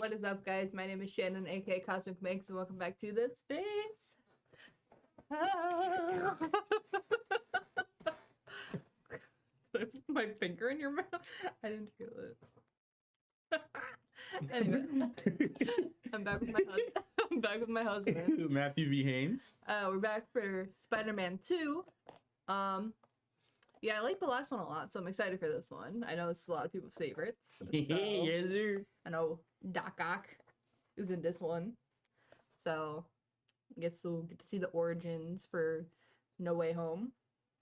What is up, guys? My name is Shannon, aka Cosmic Mix, and welcome back to the Space. Did I put my finger in your mouth? I didn't feel it. Anyway, I'm back with my husband. Matthew V. Haynes. We're back for Spider-Man 2. Yeah, I like the last one a lot, so I'm excited for this one. I know it's a lot of people's favorites. So Yes, sir. I know Doc Ock is in this one, so I guess we'll get to see the origins for No Way Home.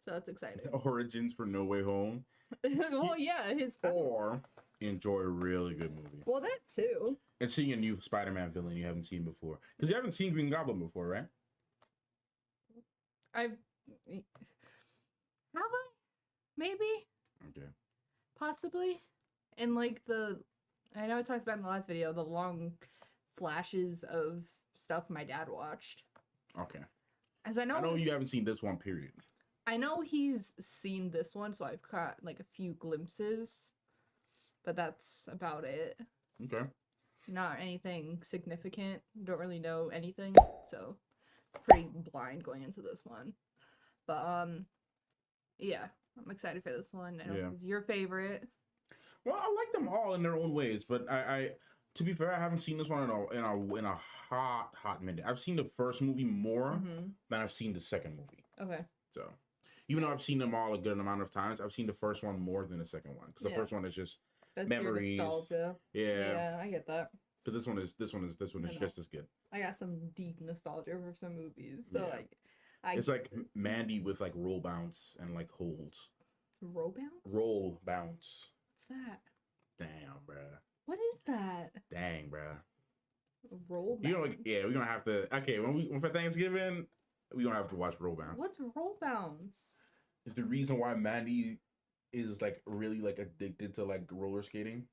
So that's exciting. Origins for No Way Home. Well, yeah, Or enjoy a really good movie. Well, that too. And seeing a new Spider-Man villain you haven't seen before. Because you haven't seen Green Goblin before, right? Have I? Maybe. Okay. Possibly. And like I know I talked about in the last video, the long flashes of stuff my dad watched. Okay. As I know you haven't seen this one, period. I know he's seen this one, so I've caught like a few glimpses, but that's about it. Okay. Not anything significant. Don't really know anything, so pretty blind going into this one. But yeah, I'm excited for this one. I know this is your favorite. Well, I like them all in their own ways, but I to be fair, I haven't seen this one in a hot minute. I've seen the first movie more than I've seen the second movie. Okay. So, even though I've seen them all a good amount of times, I've seen the first one more than the second one because the first one is just memories. Your nostalgia. Yeah, I get that. But this one is just as good. I got some deep nostalgia for some movies, so it's like Mandy with like roll bounce and like holds. Roll bounce. Roll bounce. What's that? Damn, bruh. What is that? Dang, bruh. Roll bounce. We're gonna have to. Okay, when for Thanksgiving, we're gonna have to watch Roll Bounce. What's roll bounce? It's the reason why Mandy is like really like addicted to like roller skating.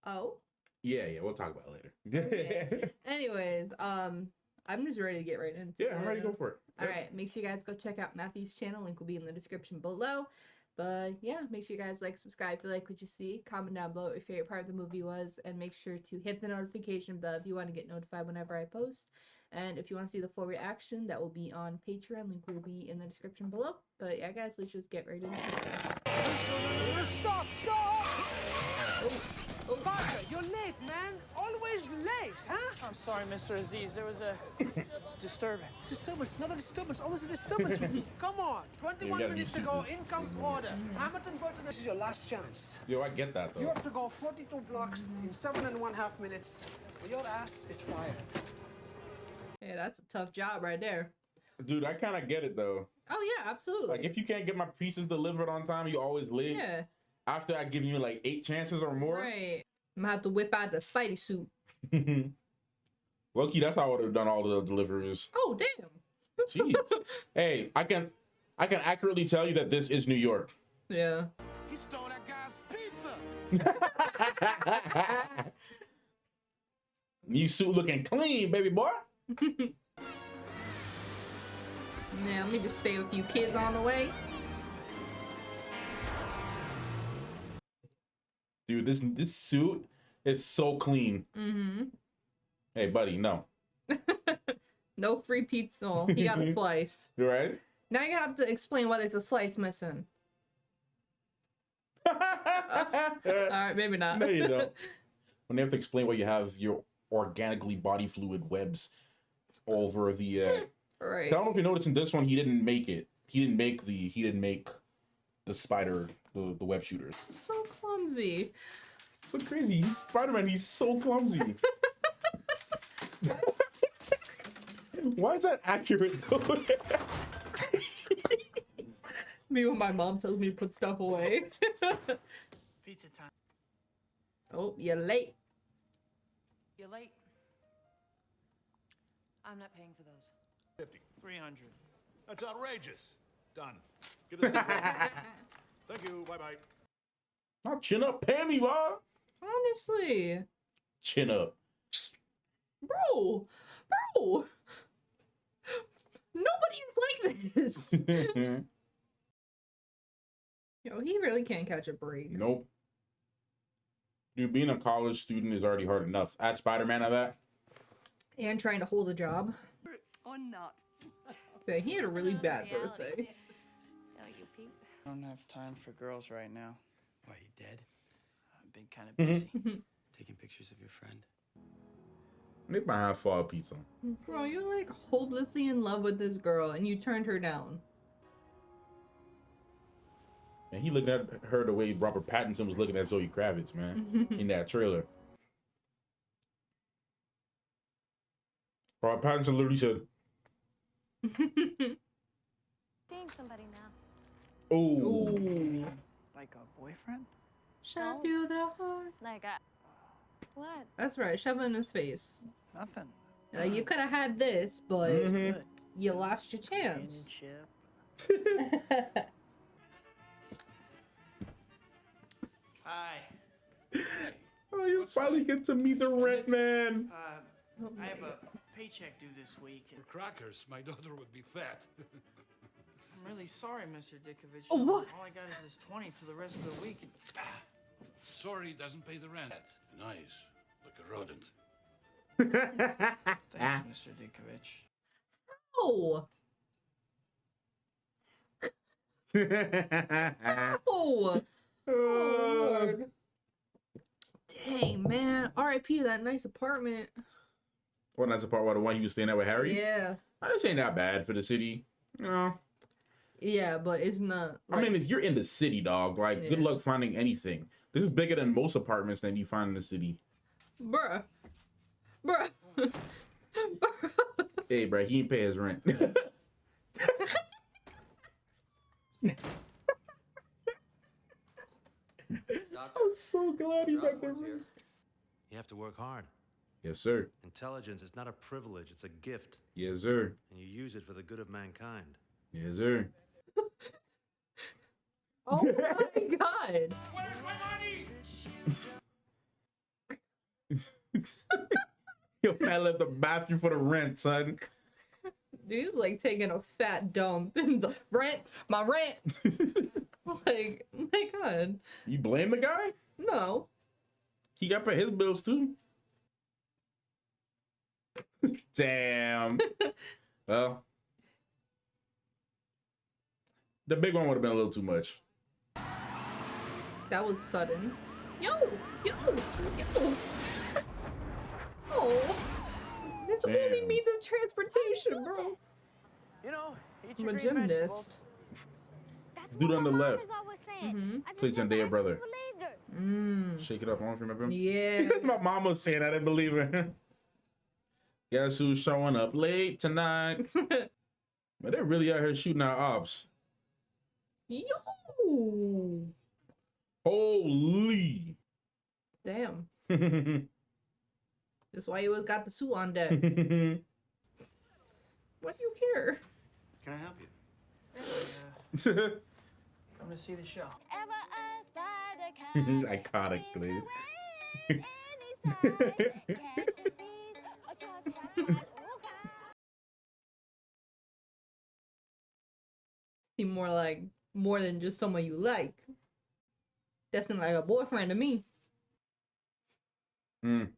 Oh. Yeah, we'll talk about it later. Okay. Anyways, I'm just ready to get right into it. Yeah, I'm ready to go for it. All right, make sure you guys go check out Matthew's channel. Link will be in the description below. But yeah, make sure you guys like, subscribe if you like what you see. Comment down below what your favorite part of the movie was. And make sure to hit the notification bell if you want to get notified whenever I post. And if you want to see the full reaction, that will be on Patreon. Link will be in the description below. But yeah, guys, let's just get right into it. Stop! Oh, Parker, you're late, man. Always late, huh? I'm sorry, Mr. Aziz. There was a disturbance. Disturbance, another disturbance. Oh, there's a disturbance. Come on. 21 minutes ago, in comes order. Hamilton Burton, this is your last chance. Yo, I get that, though. You have to go 42 blocks in 7.5 minutes, or your ass is fired. Yeah, that's a tough job right there. Dude, I kind of get it, though. Oh, yeah, absolutely. Like, if you can't get my pizzas delivered on time, you always late. Yeah. After I give you, like, 8 chances or more. Right. I'm gonna have to whip out the Spidey suit. Loki, that's how I would have done all the deliveries. Oh, damn. Jeez. Hey, I can accurately tell you that this is New York. Yeah. He stole that guy's pizza. New suit looking clean, baby boy. Yeah, let me just save a few kids on the way. Dude, this suit is so clean. Mm-hmm. Hey, buddy, no. No free pizza. Oh, he got a slice. You right? Now you have to explain why there's a slice missing. Alright, maybe not. No, you don't. When they have to explain why you have your organically body fluid webs all over the Right. I don't know if you noticed in this one he didn't make it. He didn't make the spider, the web shooters. So clumsy. So crazy. He's Spider-Man, he's so clumsy. Why is that accurate though? Me when my mom tells me to put stuff away. Pizza time. Oh, you're late. You're late. I'm not paying for those. 50. 300. That's outrageous. Done. Give this to Thank you. Bye-bye. Now chin up, pay me, Bob. Honestly. Chin up. Bro. Nobody is like this. Yo, he really can't catch a break. Nope. Dude, being a college student is already hard enough. Add Spider-Man to that. And trying to hold a job. Or not. Yeah, he had a really bad birthday. I don't have time for girls right now. Why, you dead? I've been kind of busy. Taking pictures of your friend? Make my half fall pizza. Bro, you're like hopelessly in love with this girl and you turned her down. And he looked at her the way Robert Pattinson was looking at Zoe Kravitz, man, in that trailer. Robert Pattinson literally said, Seeing somebody now. "Oh, Ooh. Like a boyfriend? Shot through the heart. Like a... What? That's right, shove it in his face. Nothing. Like, you could have had this, but Good. you lost your chance. Companionship. Hi. oh, you finally get to meet the Rent Man." I have a paycheck due this week. For crackers, my daughter would be fat. I'm really sorry, Mr. Dickovich. Oh, what? All I got is this 20 to the rest of the week. Sorry, doesn't pay the rent. Nice, like a rodent. Thanks, Mr. Dickovich. Oh! Oh! Oh, Lord. Dang, man. R.I.P. to that nice apartment. Well, that's the part where the one he was staying at with Harry. Yeah. This ain't that bad for the city. You know? Yeah, but it's not. I mean, you're in the city, dog. Like, good Yeah. luck finding anything. This is bigger than most apartments that you find in the city. Bruh. Bruh. Bruh. Hey, bro, he ain't pay his rent. I'm so glad he got the rent. You have to work hard. Yes, sir. Intelligence is not a privilege, it's a gift. Yes, sir. And you use it for the good of mankind. Yes, sir. Oh my god. Where's my money? Yo, man left the bathroom for the rent, son. Dude's like taking a fat dump and the rent, my rent. Like, my god. You blame the guy? No. He got to pay his bills too. Damn. Well, the big one would have been a little too much. That was sudden. Yo! Yo! Yo! Oh. This only Damn. means of transportation, bro. You know, eat I'm your a green gymnast. vegetables. That's Dude what on my the mom left. is always saying. Mhm. I just Plays never Zendaya actually brother. believed her. Mm. Shake it up, I don't remember him. Yeah. My mom was saying I didn't believe her. Guess who's showing up late tonight? But they're really out here shooting our ops. Yo! Holy. Damn. That's why you always got the suit on deck. Why do you care? Can I help you? Come to see the show. Ever a spider Iconic, please. Seem more than just someone you like. That's not like a boyfriend to me. Mm.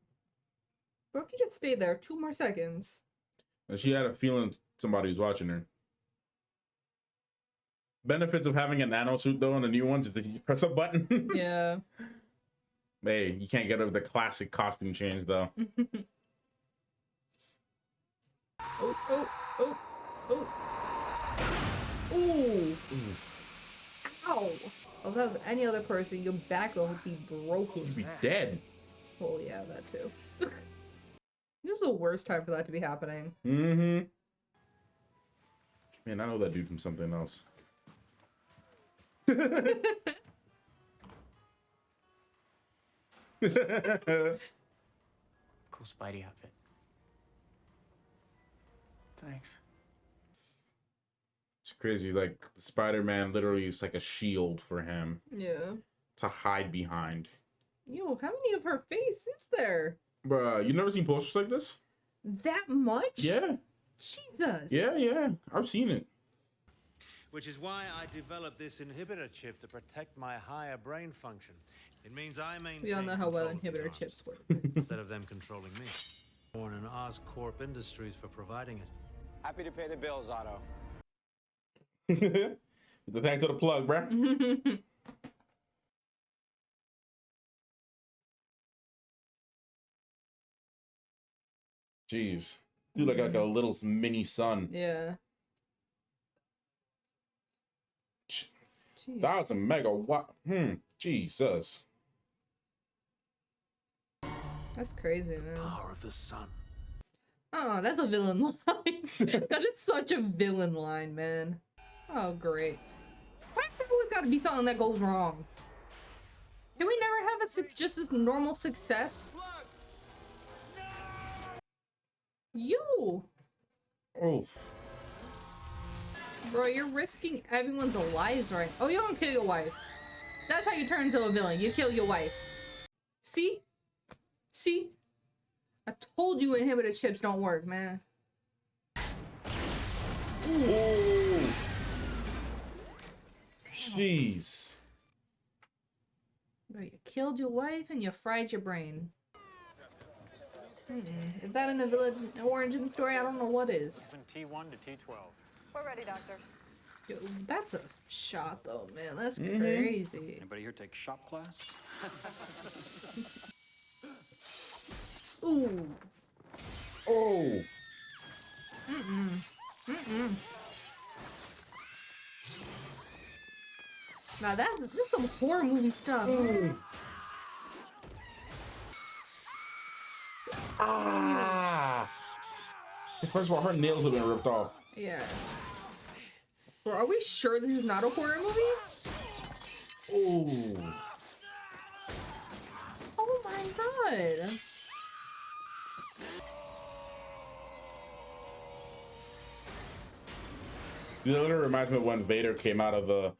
But if you just stay there 2 more seconds. And she had a feeling somebody was watching her. Benefits of having a nano suit though, and the new ones is that you press a button. Yeah. Hey, you can't get over the classic costume change though. Oh, oh, oh, oh. Ooh. Ow. Oh, if that was any other person, your back would be broken. You'd be dead. Oh, yeah, that too. This is the worst time for that to be happening. Mm-hmm. Man, I know that dude from something else. Cool Spidey outfit. Thanks. It's crazy. Like Spider-Man literally is like a shield for him Yeah. to hide behind. Yo, how many of her face is there? Bruh, you never seen posters like this? That much? Yeah. Jesus. Yeah. I've seen it. Which is why I developed this inhibitor chip to protect my higher brain function. It means I maintain We all know how well control of the inhibitor arms, chips work. instead of them controlling me. Born in Oscorp Industries for providing it. Happy to pay the bills, Otto. Thanks for the plug, bruh. Jeez. Dude, like a little mini son. Yeah. Ch- Jeez. 1,000 megawatt. Jesus. That's crazy, man. Power of the sun. Oh, that's a villain line. That is such a villain line, man. Oh, great. Why has always got to be something that goes wrong? Can we never have just this normal success? You! Oof. Bro, you're risking everyone's lives right. Oh, you don't kill your wife. That's how you turn into a villain. You kill your wife. See? See? I told you inhibitor chips don't work, man. Ooh. Jeez. Bro, you killed your wife and you fried your brain. Is that in a villain origin story? I don't know what is. T1 to T12. We're ready, Doctor. Yo, that's a shot though, man. That's crazy. Anybody here take shop class? Ooh. Oh. Now that's some horror movie stuff. Ah. First of all, her nails have been ripped off. Yeah. Bro, are we sure this is not a horror movie? Oh. Oh my god. You know, it reminds me of when Vader came out of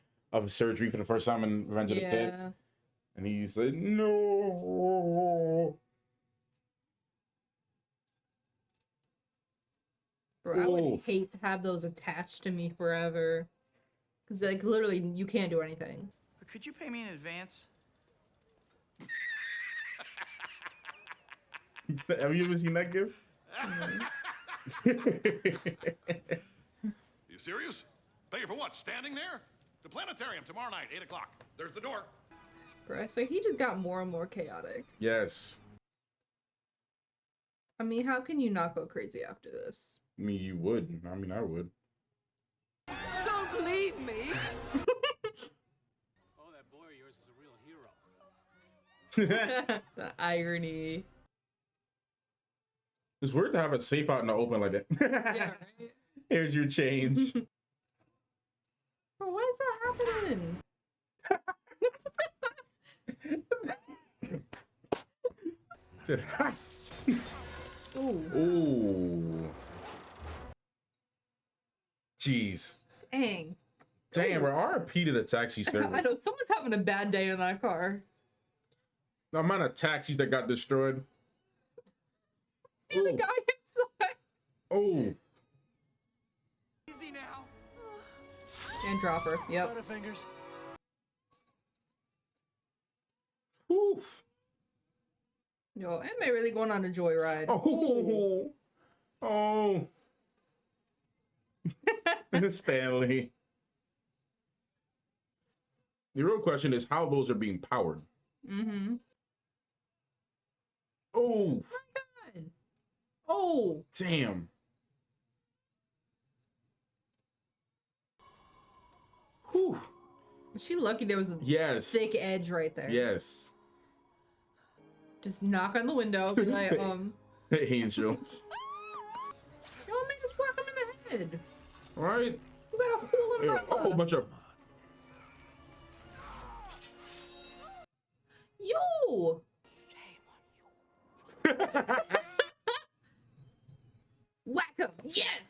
surgery for the first time in Revenge of the Sith, Yeah. and he said, "No." Bro, I would Oof. hate to have those attached to me forever. Cause like literally you can't do anything. Could you pay me in advance? Have you ever seen that gif? You serious? Pay you for what? Standing there? The planetarium tomorrow night, 8 o'clock. There's the door. Bro, so he just got more and more chaotic. Yes. I mean, how can you not go crazy after this? I mean, you would. I mean, I would. Don't leave me! Oh, that boy of yours is a real hero. The irony. It's weird to have it safe out in the open like that. Yeah, right? Here's your change. Bro, why is that happening? Ooh, Ooh. Jeez. dang. Damn, we're RP to the taxi I service. know, someone's having a bad day in that car. The amount of taxis that got destroyed. See the Ooh. guy inside. Oh. Easy now. And drop her. Yep. Butterfingers. Oof. Yo, Emma really going on a joyride. Oh. Oh. Stanley. The real question is how those are being powered. Mm-hmm. Oh. God. Oh. Damn. Whew. Is she lucky there was a Yes. thick edge right there? Yes. Just knock on the window, be like, Angel. yo, man, just whack him in the head. Right? You got a whole A umbrella. whole bunch of. Yo! Whack him! Yes!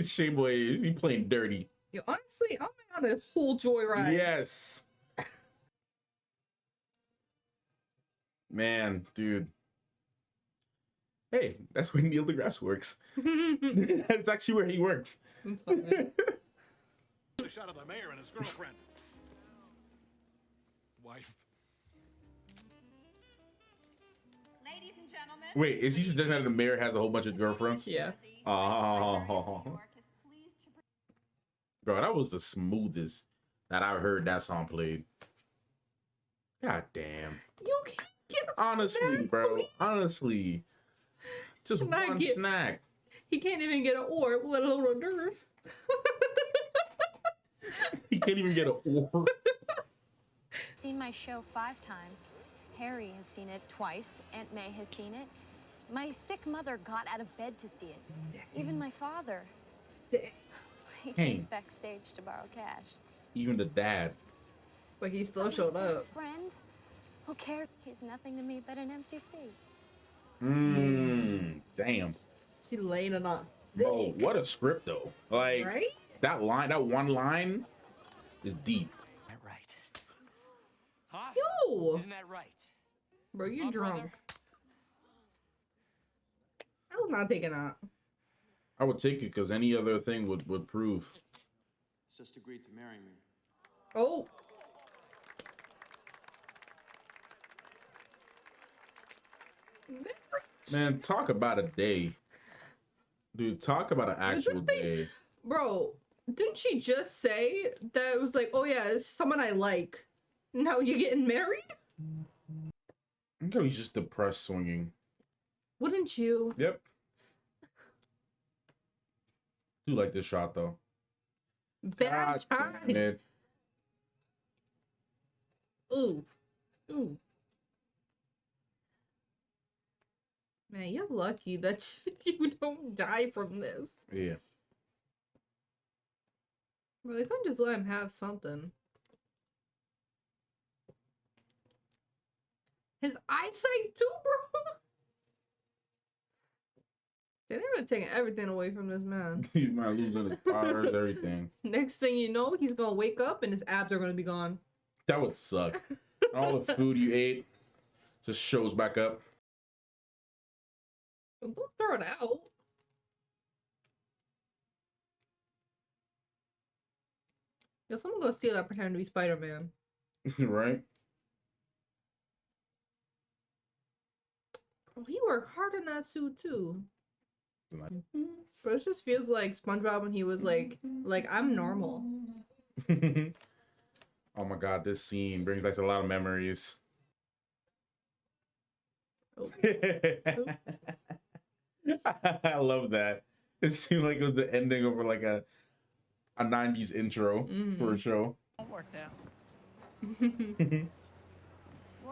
Shame boy, he playing dirty. Yo, honestly, I'm on a whole joyride. Yes. Man, dude. Hey, that's where Neil deGrasse works. That's actually where he works. It's funny. A shot of the mayor and his girlfriend. Wife. Ladies and gentlemen. Wait, is he suggesting that the mayor has a whole bunch of girlfriends? Yeah. Oh, bro, that was the smoothest that I've heard that song played. God damn. You can't get a Honestly, snack, bro. please. Honestly. Just Can I one get- snack. He can't even get an orb, let alone a nerf. He can't even get an orb. Seen my show 5 times. Harry has seen it twice. Aunt May has seen it. My sick mother got out of bed to see it. Even my father. He came backstage to borrow cash. Even the dad. But he still showed up. Best friend? Who cares? He's nothing to me but an empty seat. Damn. She laying it on. Bro, what a script though. Like Right? that line, that one line is deep. That right. Huh? Yo! Isn't that right? Bro, you're Huh, drunk. brother? I was not taking that. I would take it because any other thing would prove. Just agreed to marry me. Oh! Man, talk about a day. Dude, talk about an actual thing- day. Bro, didn't she just say that it was like, oh yeah, it's someone I like. Now you getting married? I think he's just depressed swinging. Wouldn't you? Yep. Do like this shot though. Bad God time. damn it. Ooh. Ooh. Man, you're lucky that you don't die from this. Yeah. Well, they couldn't just let him have something. His eyesight too, bro. They're even taking everything away from this man. He might lose his powers, everything. Next thing you know, he's gonna wake up and his abs are gonna be gone. That would suck. All the food you ate just shows back up. Don't throw it out. Yo, someone go steal that pretend to be Spider-Man. Right? Oh, he worked hard in that suit too. Like- But it just feels like SpongeBob when he was like I'm normal. Oh my god, this scene brings back a lot of memories. Oh. I love that. It seemed like it was the ending of like a 90s intro for a show. Homework now.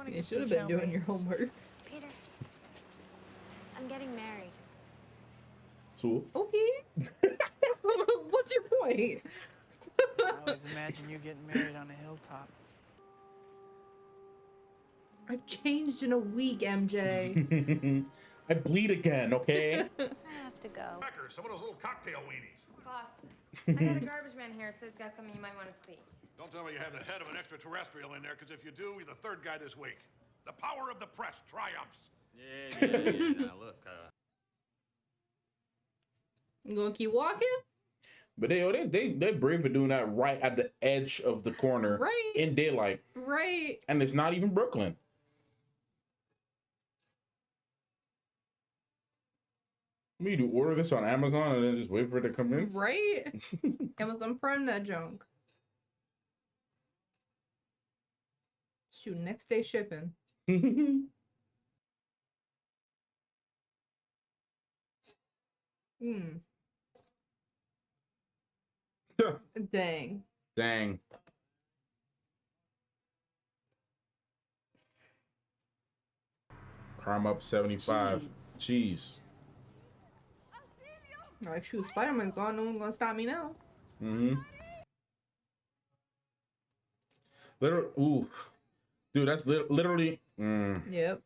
You should have been doing your homework. Peter, I'm getting married. So Okay. What's your point? I always imagine you getting married on a hilltop. I've changed in a week, MJ. I bleed again, okay? I have to go. Crackers, some of those little cocktail weenies. Boss, I got a garbage man here, so he's got something you might want to see. Don't tell me you have the head of an extraterrestrial in there, because if you do, you're the third guy this week. The power of the press triumphs. Yeah. Now look, You gonna keep walking? But they're brave for doing that right at the edge of the corner Right. in daylight. Right. And it's not even Brooklyn. Me to order this on Amazon and then just wait for it to come in. Right? Amazon Prime that junk. Shoot, next day shipping. Hmm. Dang. Dang. Crime up 75. Jeez. Like, shoot, Spider-Man's gone. No one's gonna stop me now. Mm-hmm. Ooh. Dude, that's literally... Yep.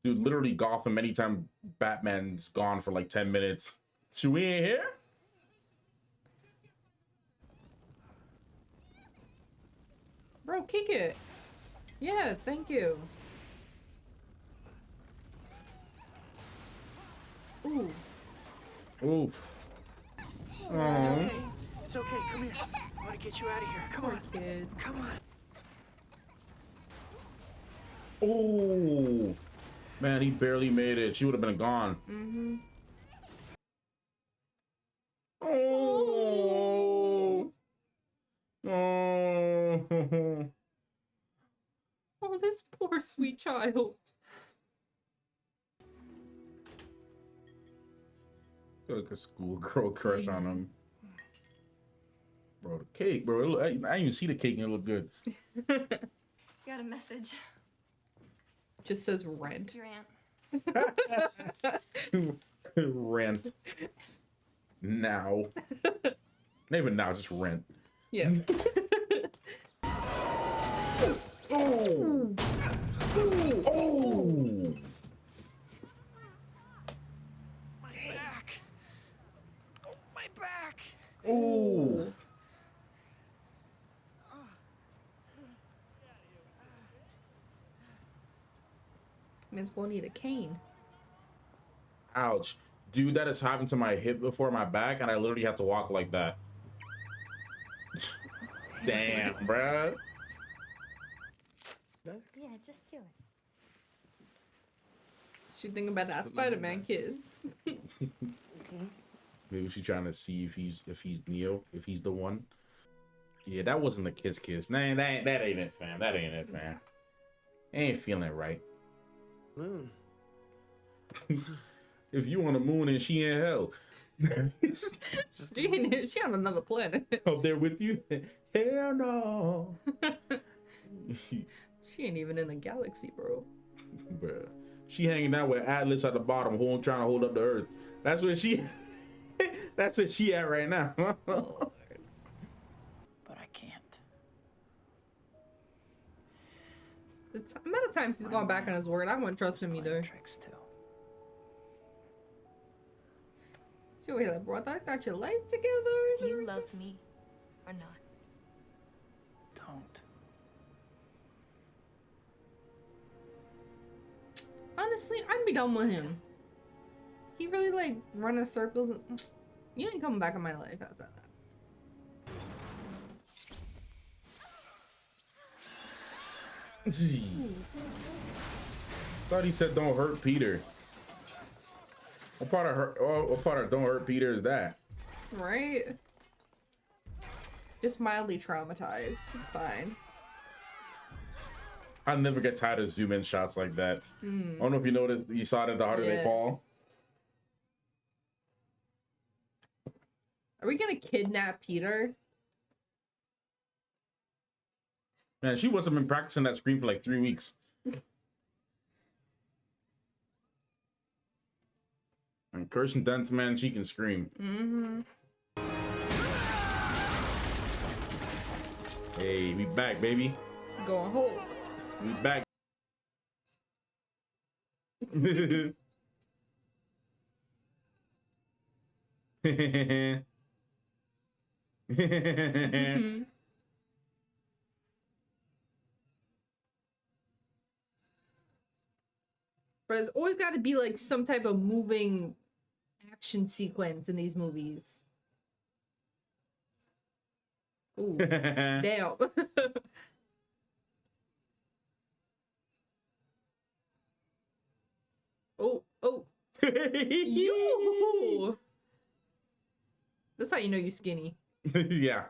Dude, literally Gotham anytime Batman's gone for like 10 minutes. Should we in here? Bro, kick it. Yeah, thank you. Oof. It's okay. It's okay. Come here. I want to get you out of here. Come on. Kid. Come on. Oh, man, he barely made it. She would have been gone. Mm-hmm. Oh. Oh. Oh, this poor sweet child. Got like a schoolgirl crush on him. Bro, the cake, bro. I didn't even see the cake and it looked good. Got a message. Just says rent. It's your aunt. Rent. Now. Not even now, just rent. Yeah. Oh! Oh! My back. Oh, my back. Oh! Man's gonna need a cane. Ouch. Dude, that has happened to my hip before, my back, and I literally have to walk like that. Damn, bruh. Yeah, just do it. She thinking about that Spider-Man kiss. Maybe she's trying to see if he's Neo, if he's the one. Yeah, that wasn't a kiss. Nah, that ain't it, fam. That ain't it, fam. Ain't feeling it right. Moon. If you on the moon and she in hell. She on another planet. Up there with you? Hell no. She ain't even in the galaxy, bro. Bruh. She hanging out with Atlas at the bottom, trying to hold up the earth. That's where she that's where she at right now. But I can't. The amount of times he's gone back on his word, I wouldn't trust him either. Tricks too. So wait, like, bro, I thought your life together. Do you love me or not? Don't. Honestly, I'd be done with him. He really like running circles. And... You ain't coming back in my life after that. Thought he said don't hurt Peter. What part of don't hurt Peter is that? Right? Just mildly traumatized. It's fine. I never get tired of zoom in shots like that. I don't know if you noticed. You saw it at The Harder They Yeah. Fall. Are we gonna kidnap Peter? Man, she must have been practicing that scream for like 3 weeks. And Kirsten Dunst, man, she can scream. Mm-hmm. Hey, we back, baby. Going home. We back. But there's always got to be like some type of moving action sequence in these movies. Ooh, damn. Oh. Yo. That's how you know you're skinny. Yeah.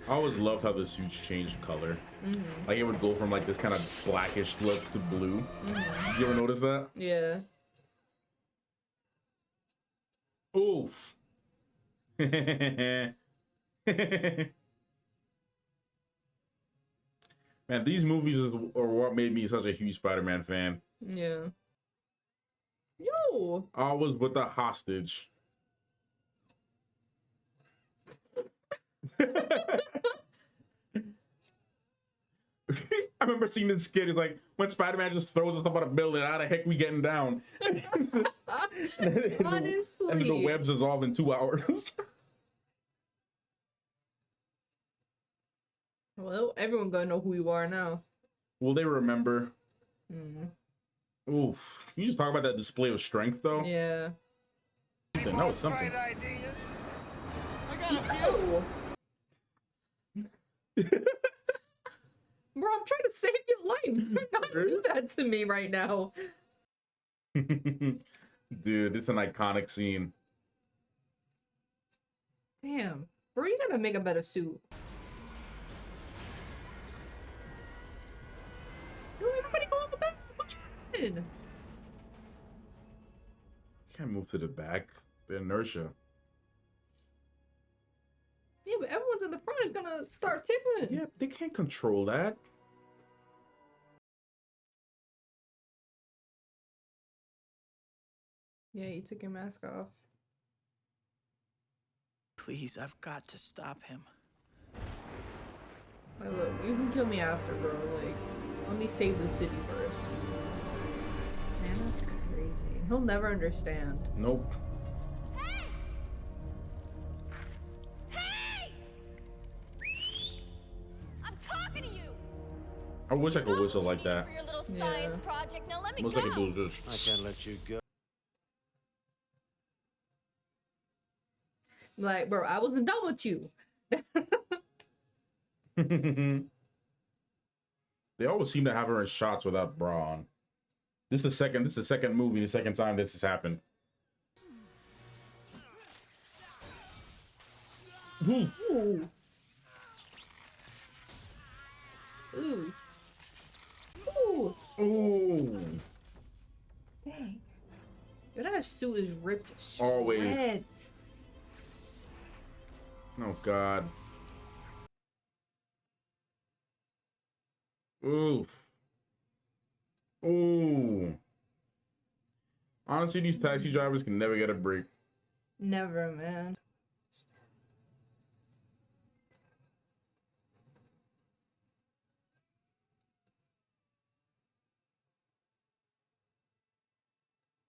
I always loved how the suits changed color. Like it would go from like this kind of blackish look to blue. You ever notice that? Yeah. Oof. Man, these movies are what made me such a huge Spider-Man fan. Yeah. Yo. I was with the hostage. I remember seeing this kid. It's like when Spider-Man just throws us up on a building. How the heck we getting down? Honestly. And the webs dissolve in 2 hours. Well, everyone gonna know who you are now. Will they remember? Mm. Oof. Can you just talk about that display of strength, though? Yeah. They know it's something. Oh. Bro, I'm trying to save your life. Do not do that to me right now. Dude, it's an iconic scene. Damn. Bro, you gotta make a better suit. Yo, everybody go in the back. What you doing? Can't move to the back. The inertia. Yeah, but everyone's in the front is gonna start tipping. Yeah, they can't control that. Yeah, you took your mask off. Please, I've got to stop him. Like, look, you can kill me after, bro. Like, let me save the city first. Man, that's crazy. He'll never understand. Nope. Hey! I'm talking to you. I wish I could whistle like that. For your little Yeah. science project. Now let me Most go. I could do is I can't let you go. Like, bro, I wasn't done with you. just. They always seem to have her in shots without bra on. This is the second movie, the second time this has happened. Ooh. Ooh. Ooh. Ooh. Ooh. Dang. Yo, that suit is ripped to Always. shreds. Oh God. Oof. Ooh. Honestly, these taxi drivers can never get a break. Never, man.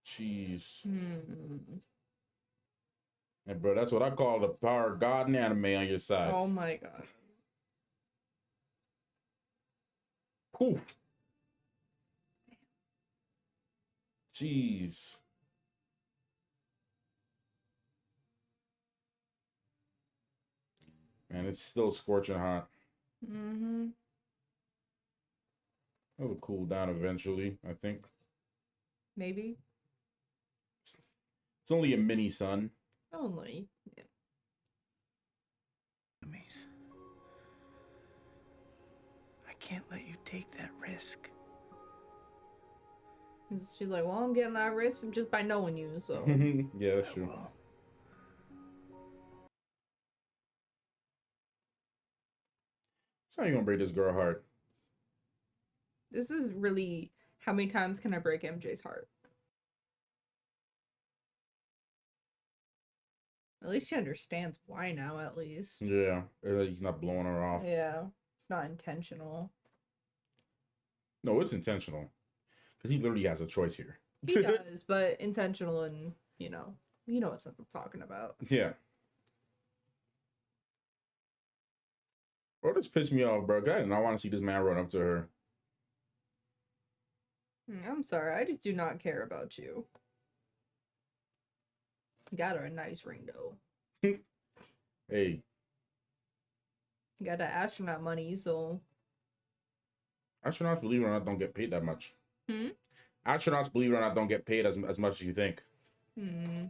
Jeez. Hmm. Hey, bro, that's what I call the power of God and anime on your side. Oh my god. Whew. Jeez. Man, it's still scorching hot. Mm-hmm. It'll cool down eventually, I think. Maybe. It's only a mini sun. Only. Yeah. I can't let you take that risk. She's like, well, I'm getting that risk just by knowing you, so. Yeah, that's true. So how you gonna break this girl heart? This is really, how many times can I break MJ's heart? At least she understands why now, at least. Yeah, he's not blowing her off. Yeah. It's not intentional. No, it's intentional. Because he literally has a choice here. He does, but intentional and, you know what sense I'm talking about. Yeah. Bro, this pissed me off, bro. 'Cause I did not want to see this man run up to her. I'm sorry, I just do not care about you. Got her a nice ring, though. Hey. Got that astronaut money, so. Astronauts, believe it or not, don't get paid that much. Hmm? Astronauts, believe it or not, don't get paid as much as you think. Hmm.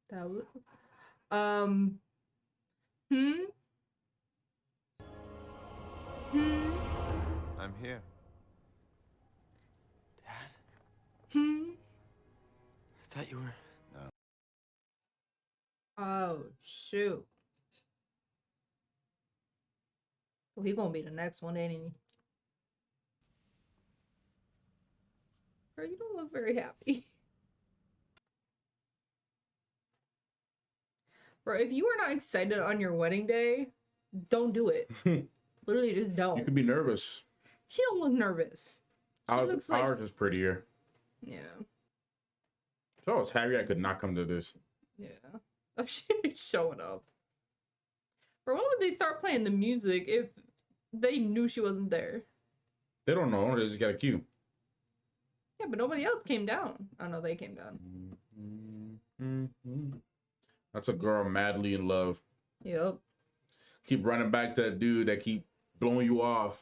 That would. Hmm. I'm here. Hmm. I thought you were. Oh shoot. Well, he gonna be the next one, ain't he? Bro, you don't look very happy. Bro, if you are not excited on your wedding day, don't do it. Literally, just You don't. could be nervous. She don't look nervous. She looks like. Ours is prettier. Yeah. If I was Harry, I could not come to this. Yeah. of showing up. Or why would they start playing the music if they knew she wasn't there? They don't know. They just got a cue. Yeah, but nobody else came down. Oh no, they came down. That's a girl madly in love. Yep. Keep running back to that dude that keep blowing you off.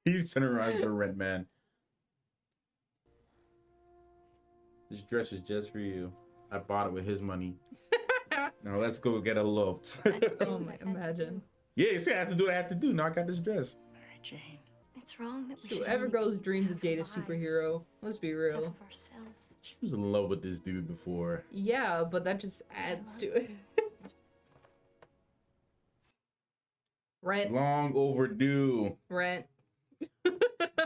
He's turning around for rent, man. This dress is just for you. I bought it with his money. Now let's go get eloped. Oh my, imagine. Yeah, see, I have to do what I have to do. Now I got this dress. Mary Jane. It's wrong that we So should every only girl's dream to date a superhero. Let's be half real. of ourselves. She was in love with this dude before. Yeah, but that just adds to it. Rent. Long overdue. Rent.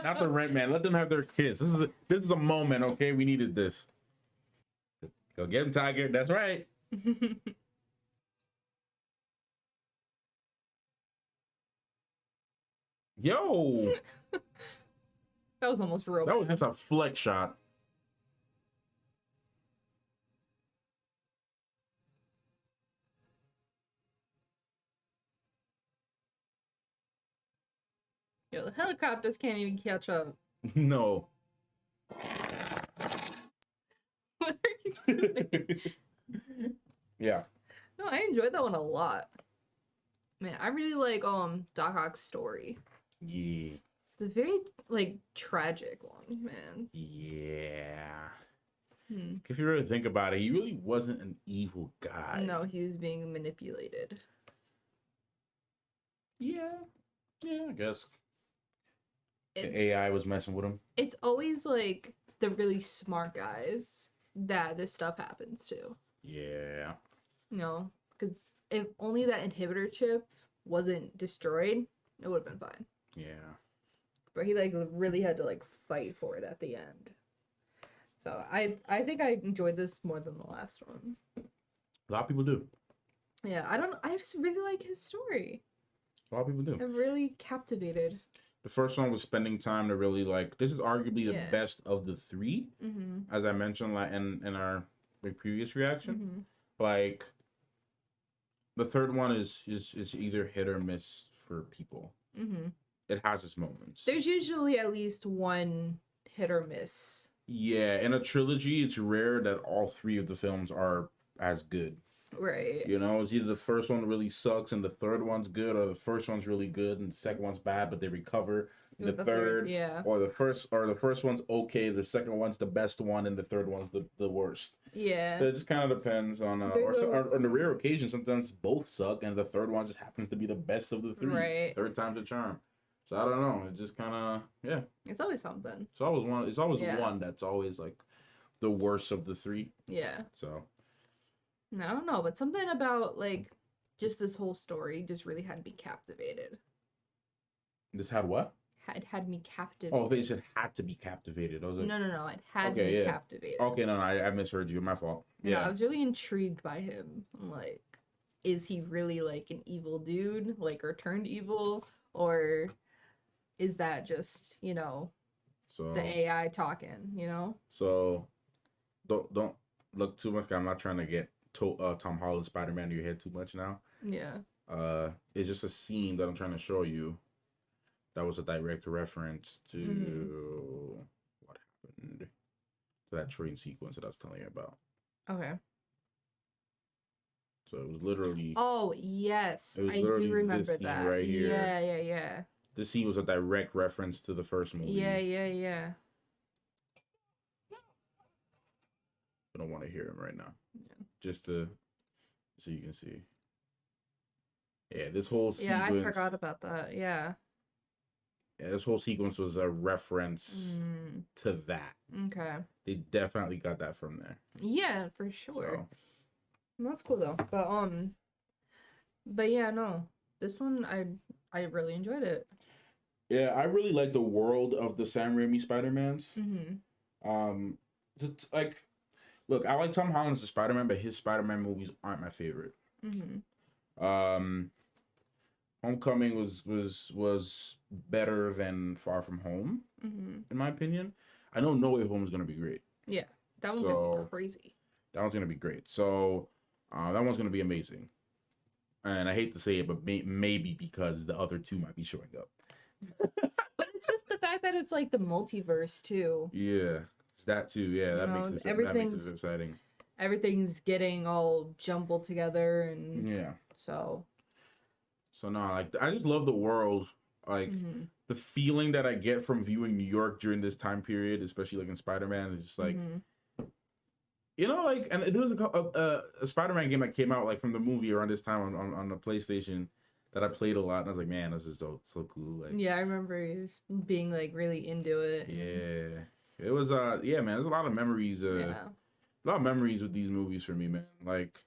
Not the rent, man. Let them have their kiss. This is a moment, okay? We needed this. Go get him, Tiger. That's right. Yo, That was almost real. that was just a flex shot. Yo, the helicopters can't even catch up. No. What are you doing? Yeah. No, I enjoyed that one a lot. Man, I really like Doc Ock's story. Yeah. It's a very like tragic one, man. Yeah. Hmm. If you really think about it, he really wasn't an evil guy. No, he was being manipulated. Yeah. Yeah, I guess. It- The AI was messing with him. It's always like the really smart guys that this stuff happens to. Yeah. You know, because if only that inhibitor chip wasn't destroyed, it would have been fine. Yeah. But he like really had to like fight for it at the end. So I think I enjoyed this more than the last one. A lot of people do. Yeah, I just really like his story. A lot of people do. I'm really captivated. The first one was spending time to really like. This is arguably the Yeah. best of the three, Mm-hmm. as I mentioned like in our previous reaction. Mm-hmm. Like, the third one is either hit or miss for people. Mm-hmm. It has its moments. There's usually at least one hit or miss. Yeah, in a trilogy, it's rare that all three of the films are as good. Right. You know, it's either the first one really sucks and the third one's good, or the first one's really good and the second one's bad, but they recover. in With the third, yeah. or the first one's okay, the second one's the best one, and the third one's the worst. Yeah. So it just kind of depends on, or on the rare occasion, sometimes both suck, and the third one just happens to be the best of the three. Right. Third time's a charm. So I don't know. It just kind of, yeah. It's always something. It's always one. It's always Yeah. one that's always like the worst of the three. Yeah. So No, I don't know, but something about like just this whole story just really had me captivated. this had what? Had me captivated. Oh, they said had to be captivated. I was like, No. It had Okay, me yeah. captivated. okay, no, I misheard you. My fault. Yeah. Yeah. I was really intrigued by him. I'm like, is he really like an evil dude, like or turned evil, or is that just So the AI talking? So don't look too much. I'm not trying to get Tom Holland Spider-Man in your head too much now. Yeah. It's just a scene that I'm trying to show you. That was a direct reference to what happened to that train sequence that I was telling you about. Okay. So it was literally Oh yes, It was I literally do this remember scene that. right here. Yeah. this scene was a direct reference to the first movie. Yeah. I don't want to hear him right now. Just so you can see. Yeah, this whole sequence. Yeah, I forgot about that. Yeah. Yeah, this whole sequence was a reference to that. Okay. They definitely got that from there. Yeah, for sure. So That's cool though. But yeah, no. This one I really enjoyed it. yeah, I really like the world of the Sam Raimi Spider-Mans. Mm-hmm. Like, look, I like Tom Holland's Spider-Man, but his Spider-Man movies aren't my favorite. Mm-hmm. Homecoming was better than Far From Home, Mm-hmm. in my opinion. I know No Way Home is gonna be great. Yeah. That one's gonna be crazy. That one's gonna be great. So That one's gonna be amazing. And I hate to say it, but maybe because the other two might be showing up. But it's just the fact that it's like the multiverse too. Yeah, it's that too. Yeah, that know, makes it everything's- exciting. Everything's getting all jumbled together, and Yeah. so So no, like I just love the world. Like mhm, the feeling that I get from viewing New York during this time period, especially like in Spider-Man, is just like mhm. you know, like, and there was a Spider-Man game that came out like from the movie around this time on the PlayStation that I played a lot, and I was like, man, this is so cool. Like, Yeah, I remember you being like really into it. yeah, it was yeah, man, there's a lot of memories. Yeah. A lot of memories with these movies for me, man. Like,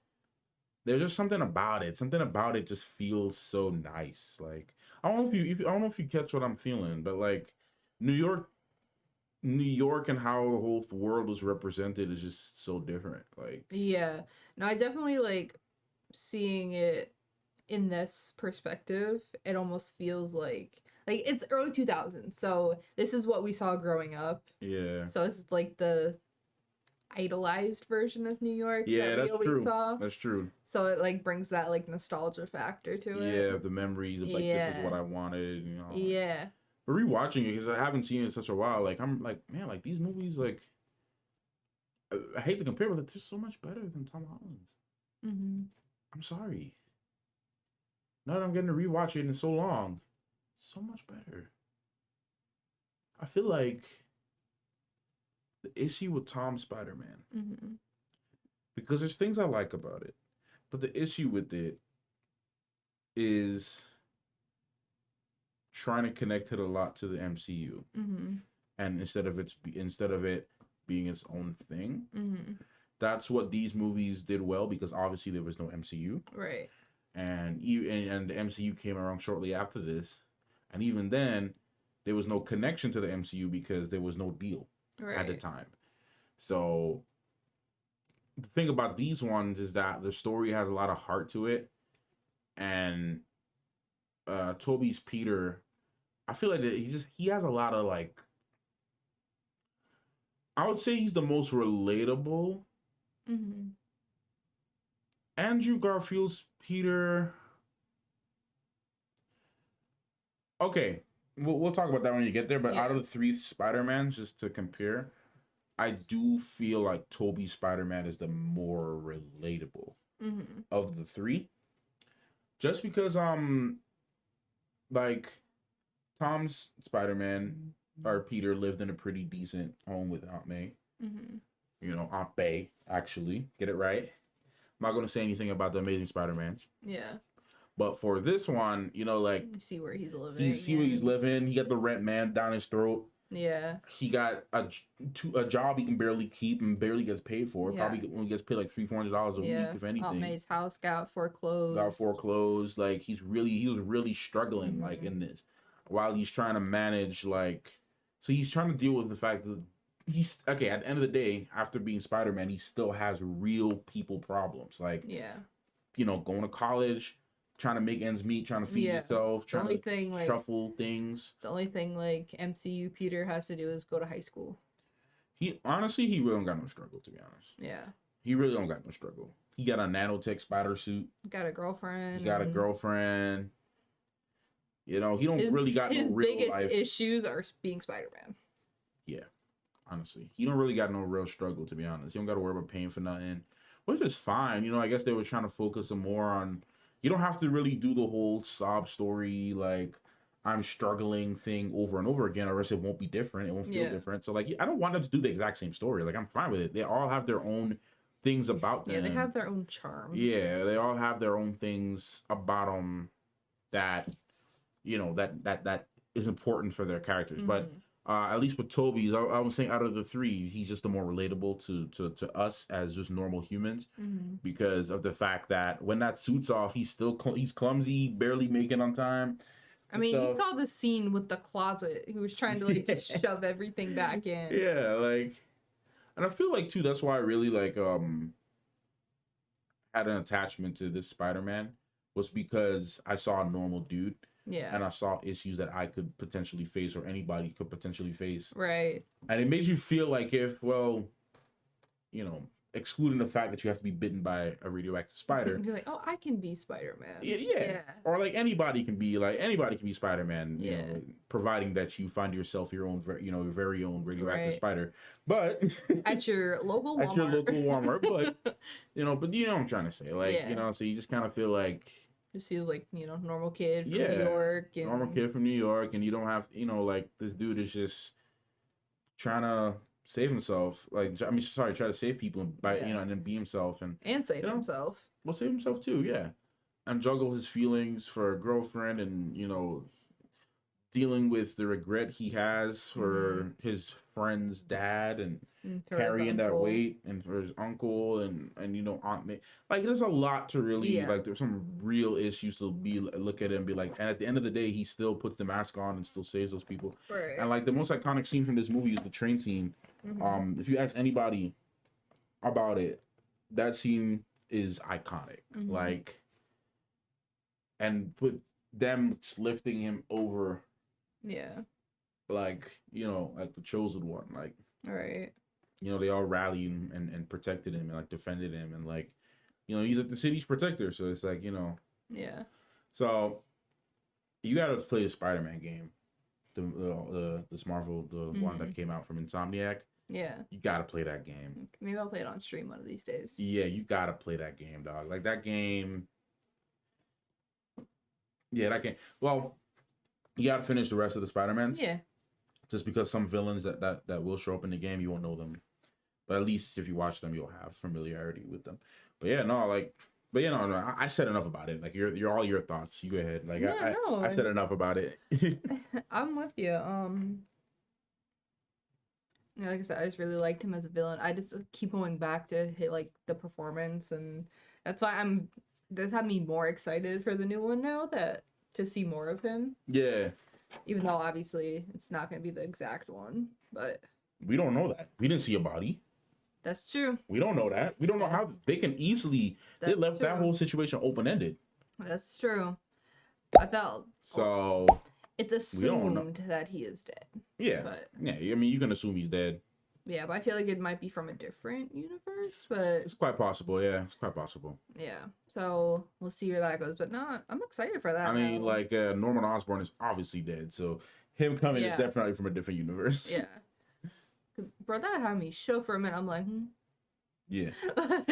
there's just something about it. Something about it just feels so nice. Like, I don't know if I don't know if you catch what I'm feeling, but like, New York, and how the whole world was represented is just so different. Like, Yeah. No, I definitely like seeing it in this perspective. It almost feels like it's early 2000s. So this is what we saw growing up. yeah, So this is like the idolized version of New York yeah, that we that's always true. saw. That's true. So it like brings that like nostalgia factor to it. Yeah, the memories of like this Yeah. is what I wanted. You know. Yeah. But rewatching it because I haven't seen it in such a while. Like, I'm like, man, like these movies, like, I hate to compare, but like, they're so much better than Tom Holland's. Mm-hmm. I'm sorry. Now that I'm getting to rewatch it in so long, so much better. I feel like the issue with Tom Spider-Man, Mm-hmm. because there's things I like about it, but the issue with it is trying to connect it a lot to the MCU, Mm-hmm. and instead of it being its own thing. Mm-hmm. That's what these movies did well, because obviously there was no MCU. Right. And the MCU came around shortly after this, and even then, there was no connection to the MCU because there was no deal Right. at the time. So the thing about these ones is that the story has a lot of heart to it, and Toby's Peter, I feel like he has a lot of like. I would say he's the most relatable. Mm-hmm. Andrew Garfield's Peter. Okay, we'll talk about that when you get there. But Yeah. out of the three Spider-Mans, just to compare, I do feel like Tobey's Spider-Man is the more relatable Mm-hmm. of the three. Just because like Tom's Spider-Man or Peter lived in a pretty decent home with Aunt May. Mm-hmm. You know, Aunt Bay, actually. Get it right. I'm not going to say anything about the Amazing Spider-Man. Yeah. But for this one, you know, like, You see where he's living. you see where he's and- living. He got the rent man down his throat. Yeah. He got a job he can barely keep and barely gets paid for. Yeah. Probably only gets paid like $300-400 a week, Yeah. if Aunt anything. May's house got foreclosed. Got foreclosed. Like, he was really struggling, like, Mm-hmm. in this. While he's trying to manage, like, so he's trying to deal with the fact that he's, okay, at the end of the day, after being Spider-Man, he still has real people problems. Like, Yeah. you know, going to college, trying to make ends meet, trying to feed Yeah. yourself, The trying only to thing like shuffle things. the only thing like MCU Peter has to do is go to high school. He honestly, he really don't got no struggle, to be honest. Yeah. He really don't got no struggle. He got a nanotech spider suit. Got a girlfriend. He got a and girlfriend. You know, he don't his- really got no his real biggest life. issues are being Spider-Man. Yeah, honestly, he don't really got no real struggle, to be honest. He don't got to worry about paying for nothing, which is fine. You know, I guess they were trying to focus some more on. You don't have to really do the whole sob story, like I'm struggling thing over and over again, or else it won't be different. It won't feel Yeah. different. So like, I don't want them to do the exact same story. Like, I'm fine with it. They all have their own things about them. Yeah, they have their own charm. Yeah, they all have their own things about them that, you know, that is important for their characters. But at least with Toby's, I was saying out of the three, he's just the more relatable to us as just normal humans, Mm-hmm. because of the fact that when that suit's off, he's still he's clumsy, barely making on time. I mean, you stuff. saw the scene with the closet. He was trying to like just shove everything back in. Yeah, like, and I feel like too, that's why I really like had an attachment to this Spider-Man, was because I saw a normal dude Yeah. and I saw issues that I could potentially face, or anybody could potentially face. Right. And it made you feel like if, well, you know, excluding the fact that you have to be bitten by a radioactive spider. You're like, oh, I can be Spider-Man. Yeah. Or like anybody can be Spider-Man, you know, providing that you find yourself your own, your very own radioactive spider. But at your local Walmart. At your local Walmart, but you know what I'm trying to say. Like, so you just kind of feel like just feels like, normal kid from New York. And... normal kid from New York, and you don't have, like this dude is just trying to save himself. Try to save people by, and then be himself and save himself. Well, save himself too, yeah. And juggle his feelings for a girlfriend and, dealing with the regret he has for his friend's dad and carrying that weight, and for his uncle and Aunt May. Like, there's a lot to really there's some real issues to look at it and be like, and at the end of the day, he still puts the mask on and still saves those people. Right. And like the most iconic scene from this movie is the train scene. If you ask anybody about it, that scene is iconic. Like, and with them lifting him over. Yeah. Like, like the chosen one. Like, right. They all rallied him and protected him and like defended him, and like, he's like the city's protector. So it's like, Yeah. So you gotta play the Spider-Man game. This Marvel, the one that came out from Insomniac. Yeah. You gotta play that game. Maybe I'll play it on stream one of these days. Yeah, you gotta play that game, dog. Like that game. Yeah, that game. Well, you gotta finish the rest of the Spider-Mans. Yeah. Just because some villains that will show up in the game, you won't know them. But at least if you watch them, you'll have familiarity with them. But yeah, no, like, no. I said enough about it. Like, you're all your thoughts. You go ahead. Like, I said enough about it. I'm with you. Like I said, I just really liked him as a villain. I just keep going back to like the performance, and that's why that's had me more excited for the new one now, to see more of him. Yeah. Even though obviously it's not going to be the exact one, but we don't know that. We didn't see a body. That's true. We don't know that. We don't know how they can easily. They left that whole situation open ended. That's true. I felt so. It's assumed that he is dead. Yeah. But, yeah. I mean, you can assume he's dead. Yeah, but I feel like it might be from a different universe, but... It's quite possible, yeah. It's quite possible. Yeah. So, we'll see where that goes. But no, I'm excited for that. I mean, like, Norman Osborn is obviously dead, so him coming is definitely from a different universe. Yeah. Bro, that had me shook for a minute. I'm like, Yeah. Oh,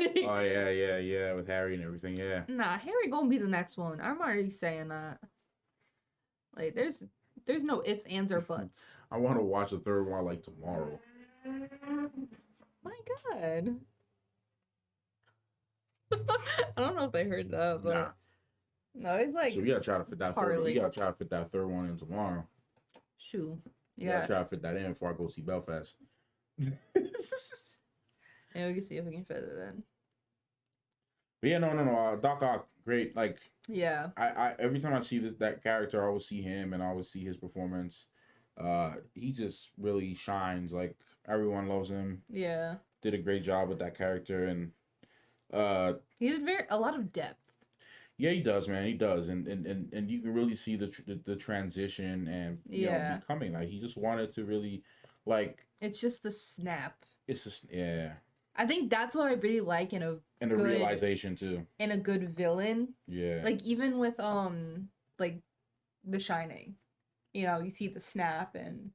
yeah, with Harry and everything, yeah. Nah, Harry gonna be the next one. I'm already saying that. Like, there's no ifs, ands, or buts. I want to watch the third one, like, tomorrow. My God. I don't know if they heard that, but no, it's like. So we gotta try to fit that. We gotta try to fit that third one in tomorrow. Shoot. Yeah. Gotta try to fit that in before I go see Belfast. Yeah, we can see if we can fit it in. But yeah, no. Doc Ock, great. Like. Yeah. I every time I see that character, I always see him and I always see his performance. He just really shines. Like, everyone loves him. Yeah. Did a great job with that character, and he has a lot of depth. Yeah, he does, man. He does, and you can really see the transition and you know, becoming. Like, he just wanted to really, like. It's just the snap. It's just I think that's what I really like in a realization too. In a good villain. Yeah. Like, even with like The Shining. You know, you see the snap, and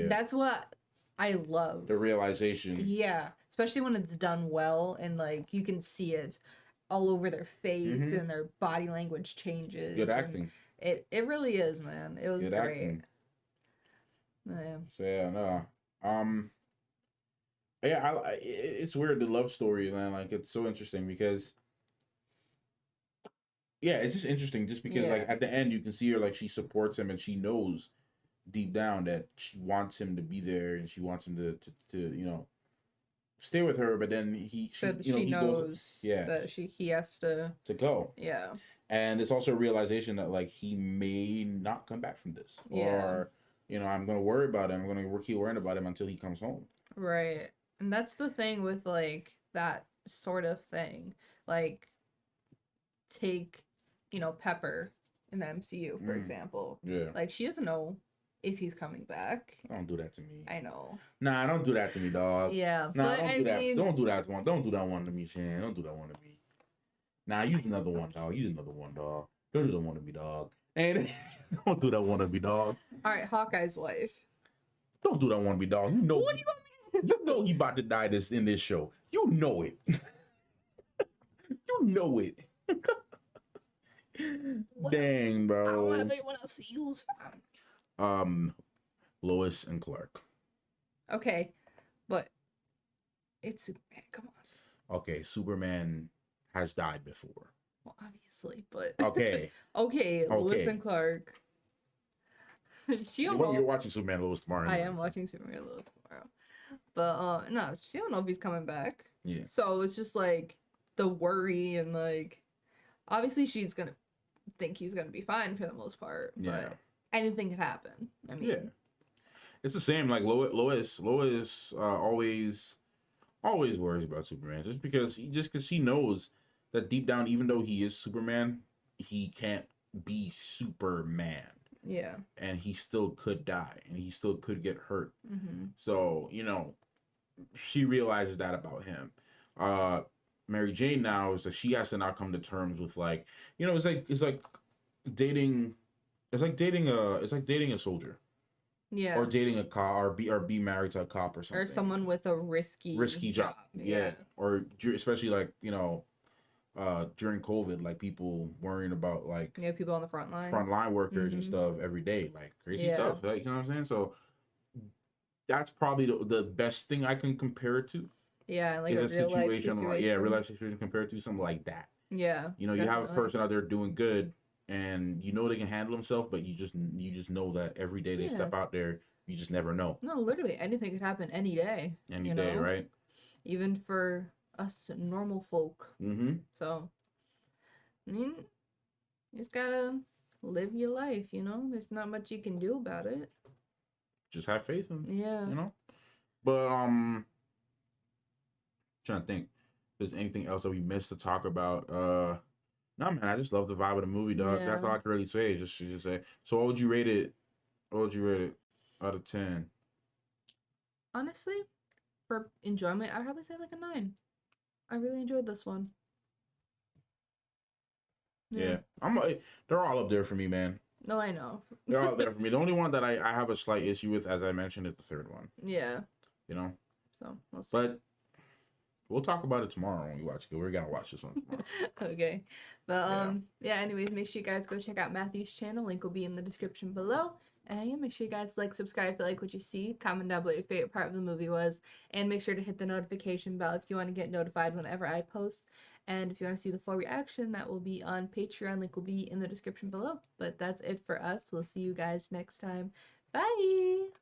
that's what I love. The realization. Yeah, especially when it's done well, and like you can see it all over their face, and their body language changes. Good acting. It really is, man. It was good great. Acting. Yeah. So yeah, no. Yeah, it's weird, the love story, man. Like, it's so interesting because. Yeah, it's just interesting just because, like, at the end, you can see her, like, she supports him and she knows deep down that she wants him to be there and she wants him to you know, stay with her, but then he knows that he has to go. Yeah. And it's also a realization that, like, he may not come back from this. Or, you know, I'm going to worry about him. I'm going to keep worrying about him until he comes home. Right. And that's the thing with, like, that sort of thing. Like, take... you know, Pepper in the MCU, for example. Yeah. Like, she doesn't know if he's coming back. Don't do that to me. I know. Nah, don't do that to me, dog. Yeah, Nah, but don't I do that. mean, Don't do that one. Don't do that one to me, Shan. Don't do that one to me. Nah, use another one, dog. Use another one, dog. Don't do that one to me, dog. And don't do that one to me, dog. all right, Hawkeye's wife. Don't do that one to me, dog. You know, What do you want me to do? you know he about to die in this show. You know it. You know it. Dang, I bro. don't have anyone else to use. Lois and Clark. Okay, but it's Superman. Come on. Okay, Superman has died before. Well, obviously, but Okay. okay, Lois Okay. and Clark. She don't You're know. watching Superman and Lois tomorrow. I anyway. am watching Superman and Lois tomorrow, but no, she don't know if he's coming back. Yeah. So it's just like the worry and like, obviously she's gonna think he's gonna be fine for the most part. Yeah. But anything could happen. I mean, Yeah. It's the same. Like Lois always worries about Superman just because she knows that deep down, even though he is Superman, he can't be Superman, yeah. and he still could die, and he still could get hurt. Mm-hmm. So she realizes that about him. Mary Jane now is that she has to now come to terms with like, it's like dating a soldier. Yeah. Or dating a cop, or be married to a cop or something. Or someone with a risky job. Yeah. Or especially like, during COVID, like people worrying about like people on the front lines. frontline workers and stuff every day, like crazy stuff. Like, you know what I'm saying? So that's probably the best thing I can compare it to. Yeah, like is a real life situation. real life situation compared to something like that. Yeah. You have a definitely. person out there doing good, and they can handle themselves, but you just know that every day they step out there, you just never know. No, literally anything could happen any day. Any day, right? Even for us normal folk. Mm-hmm. So, I mean, you just gotta live your life, There's not much you can do about it. Just have faith in, Yeah. But trying to think if there's anything else that we missed to talk about. No, man, I just love the vibe of the movie, dog. Yeah. That's all I can really say. Just say. So, what would you rate it? Out of 10? Honestly, for enjoyment, I'd probably say like a 9. I really enjoyed this one. Yeah. They're all up there for me, man. No, I know. They're all there for me. The only one that I have a slight issue with, as I mentioned, is the third one. Yeah. So we'll see. But we'll talk about it tomorrow when we watch it. We're gonna watch this one tomorrow. Okay. But anyways, make sure you guys go check out Matthew's channel. Link will be in the description below. And yeah, make sure you guys subscribe if you like what you see. Comment down below what your favorite part of the movie was. And make sure to hit the notification bell if you want to get notified whenever I post. And if you want to see the full reaction, that will be on Patreon. Link will be in the description below. But that's it for us. We'll see you guys next time. Bye!